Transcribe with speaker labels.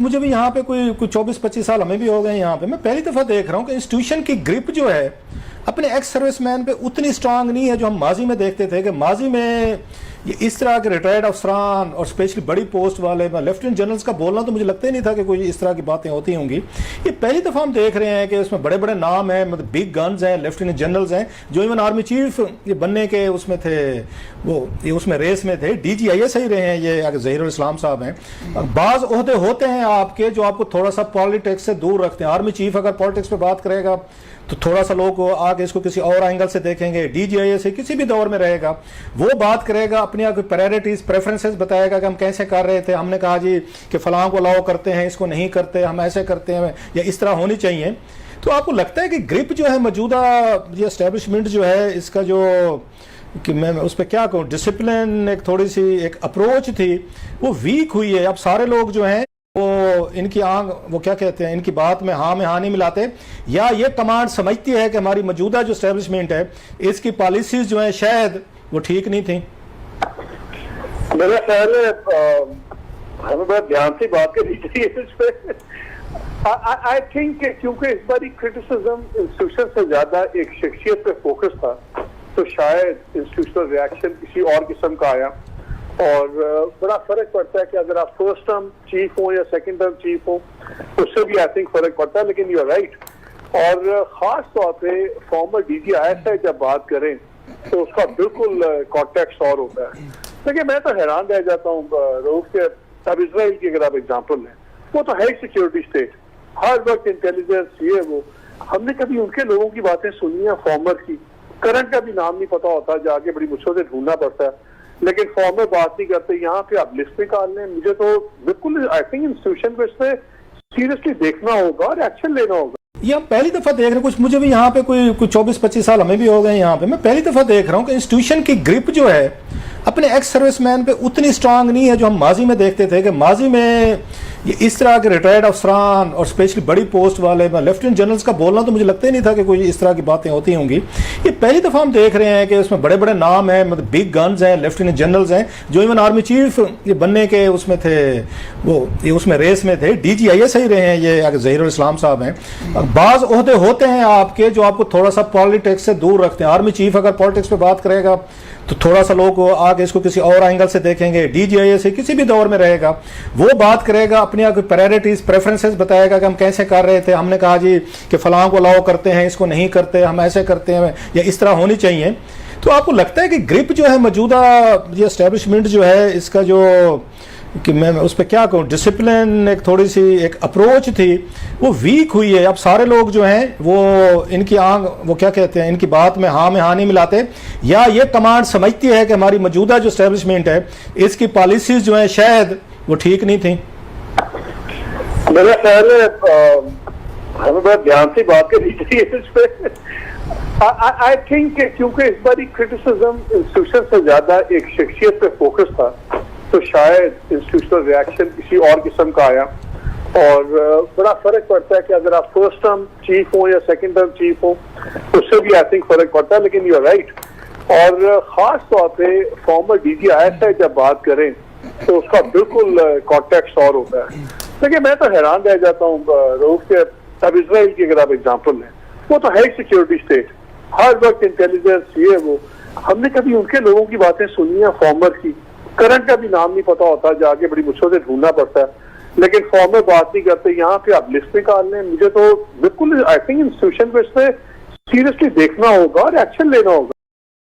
Speaker 1: मुझे भी यहाँ पे कोई 24-25 साल हमें भी हो गए यहाँ पे। मैं पहली दफ़ा देख रहा हूँ कि इंस्टीट्यूशन की ग्रिप जो है अपने एक्स सर्विसमैन पे उतनी स्ट्रांग नहीं है जो हम माजी में देखते थे। कि माजी में ये इस तरह के रिटायर्ड अफसरान और स्पेशली बड़ी पोस्ट वाले लेफ्टिनेंट जनरल्स का बोलना तो मुझे लगता ही नहीं था कि कोई इस तरह की बातें होती होंगी। ये पहली दफ़ा हम देख रहे हैं कि उसमें बड़े बड़े नाम हैं, मतलब बिग गन्स हैं, लेफ्टिनेंट जनरल्स हैं जो इवन आर्मी चीफ ये बनने के उसमें थे, वो ये उसमें रेस में थे। DGIS ही रहे हैं ये ज़हीरुल इस्लाम साहब हैं। बाज़ ओहदे होते हैं आपके जो आपको थोड़ा सा पॉलिटिक्स से दूर रखते हैं। आर्मी चीफ अगर पॉलिटिक्स पे बात करेगा तो थोड़ा सा लोग आगे इसको किसी और एंगल से देखेंगे। DGIS से किसी भी दौर में रहेगा, वो बात करेगा अपनी आप प्रायोरिटीज प्रेफरेंसेस बताएगा कि हम कैसे कर रहे थे, हमने कहा जी कि फलां को अलाउ करते हैं, इसको नहीं करते, हम ऐसे करते हैं या इस तरह होनी चाहिए। तो आपको लगता है कि ग्रिप जो है मौजूदा ये एस्टेब्लिशमेंट जो है इसका जो कि मैं उस पर क्या कहूँ, डिसिप्लिन एक थोड़ी सी एक अप्रोच थी वो वीक हुई है। अब सारे लोग जो हैं वो इनकी आंख वो क्या कहते हैं, इनकी बात में हाँ नहीं मिलाते, या ये कमांड समझती है कि हमारी मौजूदा जो एस्टेब्लिशमेंट है इसकी पॉलिसीज जो है शायद वो ठीक नहीं थी।
Speaker 2: मेरा ख्याल है हमें बड़ा ध्यान से बात करनी चाहिए इस पे। आई थिंक क्योंकि इस बार क्रिटिसिज्म इंस्टीट्यूशन से ज्यादा एक शख्सियत पे फोकस था, तो शायद इंस्टीट्यूशनल रिएक्शन किसी और किस्म का आया। और बड़ा फर्क पड़ता है कि अगर आप फर्स्ट टर्म चीफ हो या सेकंड टर्म चीफ हो, उससे भी आई थिंक फर्क पड़ता है। लेकिन यू आर राइट, और खास तौर पे फॉर्मर DGIS जब बात करें तो उसका बिल्कुल कॉन्टेक्स्ट और होता है। लेकिन मैं तो हैरान रह जाता हूँ रोज के, अब इसराइल की अगर आप एग्जाम्पल लें, वो तो है सिक्योरिटी स्टेट, हर वक्त इंटेलिजेंस ये वो। हमने कभी उनके लोगों की बातें सुनी है, फॉर्मर की? करंट का भी नाम नहीं पता होता, जाके बड़ी मुश्किल से ढूंढना पड़ता है। लेकिन फॉर्मर बात नहीं करते, यहाँ पे आप लिस्ट निकाल लें। मुझे तो बिल्कुल आई थिंक इंस्टीट्यूशन को इस पर सीरियसली देखना होगा और एक्शन लेना होगा।
Speaker 1: ये हम पहली दफ़ा देख रहे हैं, कुछ मुझे भी यहाँ पे कोई 24-25 साल हमें भी हो गए यहाँ पे। मैं पहली दफ़ा देख रहा हूँ कि इंस्टीट्यूशन की ग्रिप जो है अपने एक्स सर्विसमैन पे उतनी स्ट्रांग नहीं है जो हम माजी में देखते थे। कि माजी में ये इस तरह के रिटायर्ड अफसरान और स्पेशली बड़ी पोस्ट वाले लेफ्टिनेंट जनरल्स का बोलना तो मुझे लगता ही नहीं था कि कोई इस तरह की बातें होती होंगी। ये पहली दफ़ा हम देख रहे हैं कि उसमें बड़े बड़े नाम हैं, मतलब बिग गन्स हैं, लेफ्टिनेंट जनरल्स हैं जो इवन आर्मी चीफ ये बनने के उसमें थे, वो ये उसमें रेस में थे। DGIS ही रहे हैं ये ज़हीरुल इस्लाम साहब हैं। बाज़ ओहदे होते हैं आपके जो आपको थोड़ा सा पॉलिटिक्स से दूर रखते हैं। आर्मी चीफ अगर पॉलिटिक्स पे बात करेगा तो थोड़ा सा लोग आगे इसको किसी और एंगल से देखेंगे। DGIS से किसी भी दौर में रहेगा, वो बात करेगा अपनी आप प्रायोरिटीज प्रेफरेंसेस बताएगा कि हम कैसे कर रहे थे, हमने कहा जी कि फलां को अलाउ करते हैं, इसको नहीं करते, हम ऐसे करते हैं या इस तरह होनी चाहिए। तो आपको लगता है कि ग्रिप जो है मौजूदा ये एस्टेब्लिशमेंट जो है इसका जो कि मैं उस पर क्या कहूँ, डिसिप्लिन एक थोड़ी सी एक अप्रोच थी वो वीक हुई है। अब सारे लोग जो हैं वो इनकी आंख वो क्या कहते हैं, इनकी बात में हाँ नहीं मिलाते, या ये कमांड समझती है कि हमारी मौजूदा जो एस्टेब्लिशमेंट है इसकी पॉलिसीज जो है शायद वो ठीक नहीं थी।
Speaker 2: मेरा ख्याल है हमें बड़ा ध्यान से बात करनी चाहिए इस पे। आई थिंक क्योंकि इस बार क्रिटिसिज्म इंस्टीट्यूशन से ज्यादा एक शख्सियत पे फोकस था, तो शायद इंस्टीट्यूशनल रिएक्शन किसी और किस्म का आया। और बड़ा फर्क पड़ता है कि अगर आप फर्स्ट टर्म चीफ हो या सेकंड टर्म चीफ हो, उससे भी आई थिंक फर्क पड़ता है। लेकिन यू आर राइट, और खास तौर पे फॉर्मर DGIS जब बात करें तो उसका बिल्कुल कॉन्टेक्स्ट और होता है। लेकिन मैं तो हैरान रह जाता हूँ रोज के, अब इसराइल की अगर आप एग्जाम्पल लें, वो तो है सिक्योरिटी स्टेट, हर वक्त इंटेलिजेंस ये वो। हमने कभी उनके लोगों की बातें सुनी है, फॉर्मर की? करंट का भी नाम नहीं पता होता, जाके बड़ी मुश्किल से ढूंढना पड़ता है। लेकिन फॉर्मर बात नहीं करते, यहाँ पे आप लिस्ट निकाल लें। मुझे तो बिल्कुल आई थिंक इंस्टीट्यूशन को इस पर सीरियसली देखना होगा और एक्शन लेना होगा।